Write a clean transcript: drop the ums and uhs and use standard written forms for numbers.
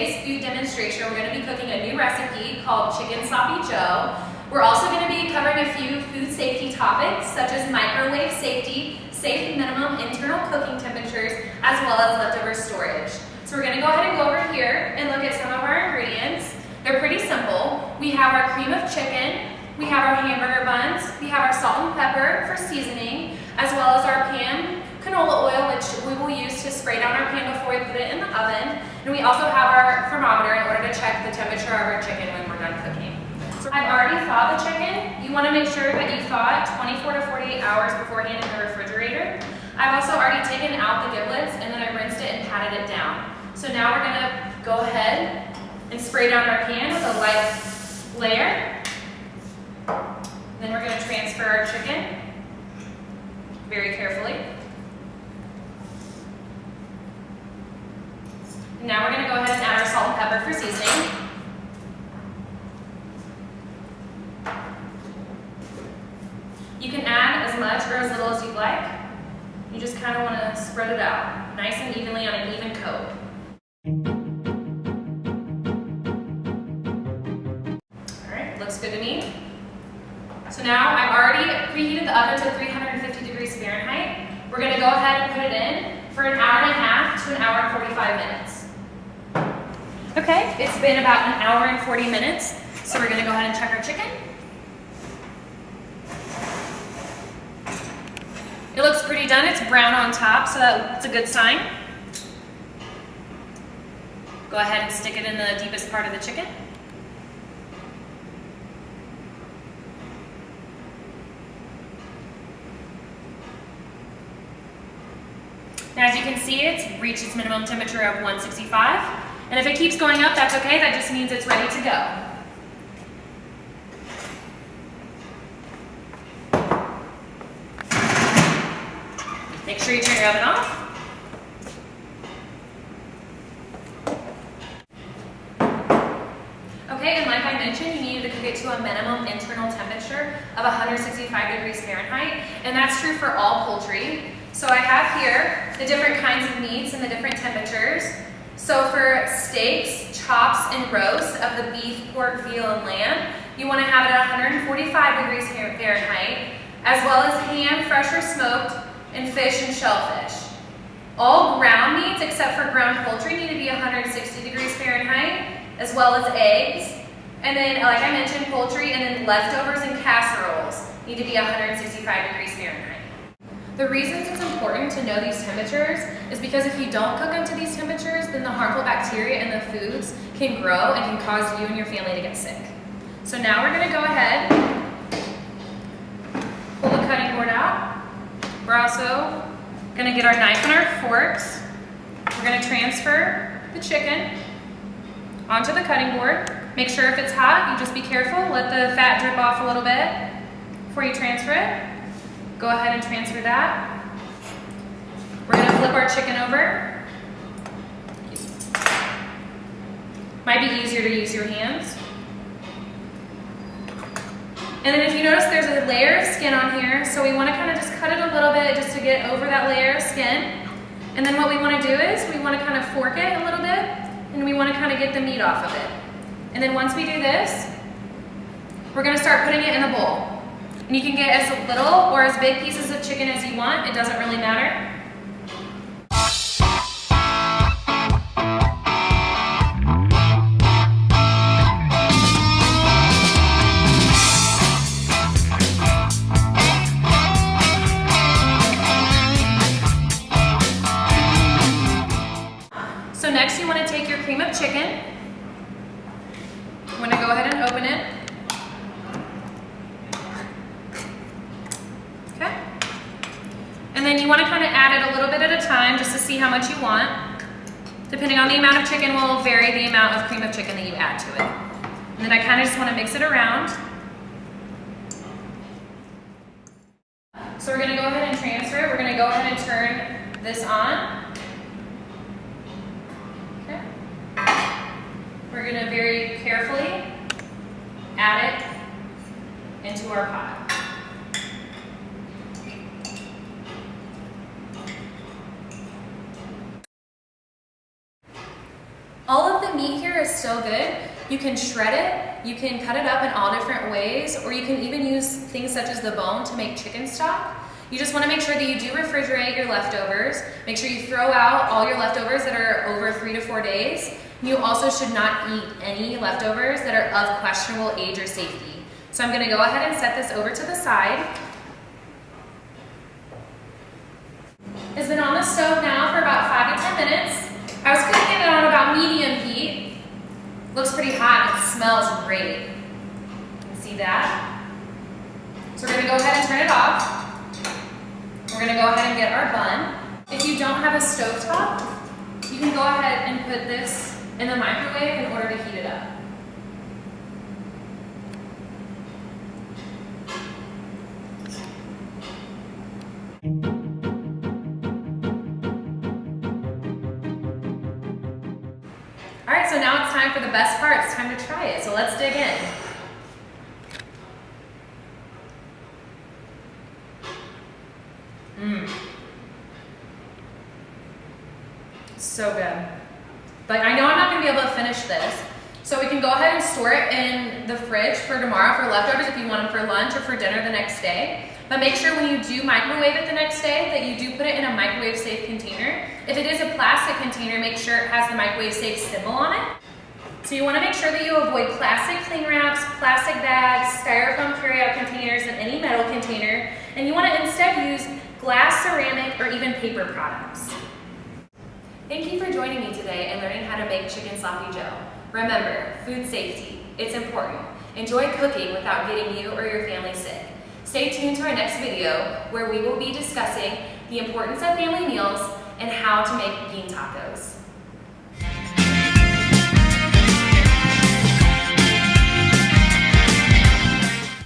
today's food demonstration, we're going to be cooking a new recipe called Chicken Sloppy Joe. We're also going to be covering a few food safety topics, such as microwave safety, safe minimum internal cooking temperatures, as well as leftover storage. So we're going to go ahead and go over here and look at some of our ingredients. They're pretty simple. We have our cream of chicken, we have our hamburger buns, we have our salt and pepper for seasoning, as well as our pan canola oil, which we will use to spray down our pan before we put it in the oven. And we also have our thermometer in order to check the temperature of our chicken when we're done cooking. So I've already thawed the chicken. You want to make sure that you thaw it 24 to 48 hours beforehand in the refrigerator. I've also already taken out the giblets and then I rinsed it and patted it down. So now we're going to go ahead and spray down our pan with a light layer. Then we're going to transfer our chicken very carefully. Now we're going to go ahead and add our salt and pepper for seasoning. You can add as much or as little as you'd like. You just kind of want to spread it out nice and evenly on an even coat. Alright, looks good to me. So now I've already preheated the oven to 350 degrees Fahrenheit. We're going to go ahead and put it in for an hour and a half to an hour and 45 minutes. Okay, it's been about an hour and 40 minutes, so we're going to go ahead and check our chicken. It looks pretty done. It's brown on top, so that's a good sign. Go ahead and stick it in the deepest part of the chicken. Now, as you can see, it's reached its minimum temperature of 165. And if it keeps going up, that's okay. That just means it's ready to go. Make sure you turn your oven off. Okay, and like I mentioned, you need to cook it to a minimum internal temperature of 165 degrees Fahrenheit, and that's true for all poultry. So I have here the different kinds of meats and the different temperatures. So for steaks, chops, and roasts of the beef, pork, veal, and lamb, you want to have it at 145 degrees Fahrenheit, as well as ham, fresh or smoked, and fish and shellfish. All ground meats except for ground poultry need to be 160 degrees Fahrenheit, as well as eggs. And then, like I mentioned, poultry and then leftovers and casseroles need to be 165 degrees Fahrenheit. The reasons it's important to know these temperatures is because if you don't cook them to these temperatures, then the harmful bacteria in the foods can grow and can cause you and your family to get sick. So now we're going to go ahead, pull the cutting board out. We're also going to get our knife and our forks. We're going to transfer the chicken onto the cutting board. Make sure if it's hot, you just be careful. Let the fat drip off a little bit before you transfer it. Go ahead and transfer that. We're going to flip our chicken over. Might be easier to use your hands. And then if you notice there's a layer of skin on here, so we want to kind of just cut it a little bit just to get over that layer of skin. And then what we want to do is we want to kind of fork it a little bit and we want to kind of get the meat off of it. And then once we do this, we're going to start putting it in a bowl. And you can get as little or as big pieces of chicken as you want. It doesn't really matter. So next you want to take your cream of chicken. You want to go ahead and open it. And then you want to kind of add it a little bit at a time just to see how much you want. Depending on the amount of chicken will vary the amount of cream of chicken that you add to it. And then I kind of just want to mix it around. So we're going to go ahead and transfer it. We're going to go ahead and turn this on. Okay. We're going to very carefully add it into our pot. All of the the meat here is so good. You can shred it, you can cut it up in all different ways, or you can even use things such as the bone to make chicken stock. You just want to make sure that you do refrigerate your leftovers. Make sure you throw out all your leftovers that are over 3 to 4 days. You also should not eat any leftovers that are of questionable age or safety. So I'm going to go ahead and set this over to the side. It's been on the stove now for about 5 to 10 minutes. I was cooking it on about medium heat. Looks pretty hot and it smells great. You can see that. So we're going to go ahead and turn it off. We're going to go ahead and get our bun. If you don't have a stovetop, you can go ahead and put this in the microwave in order to heat it up. Alright, so now it's time for the best part. It's time to try it. So let's dig in. So good. But I know I'm not going to be able to finish this. So we can go ahead and store it in the fridge for tomorrow for leftovers if you want them for lunch or for dinner the next day. But make sure when you do microwave it the next day that you do put it in a microwave safe container. If it is a plastic container, make sure it has the microwave safe symbol on it. So you want to make sure that you avoid plastic cling wraps, plastic bags, styrofoam carryout containers, and any metal container. And you want to instead use glass, ceramic, or even paper products. Thank you for joining me today and learning how to make chicken sloppy joe. Remember, food safety, it's important. Enjoy cooking without getting you or your family sick. Stay tuned to our next video where we will be discussing the importance of family meals and how to make bean tacos.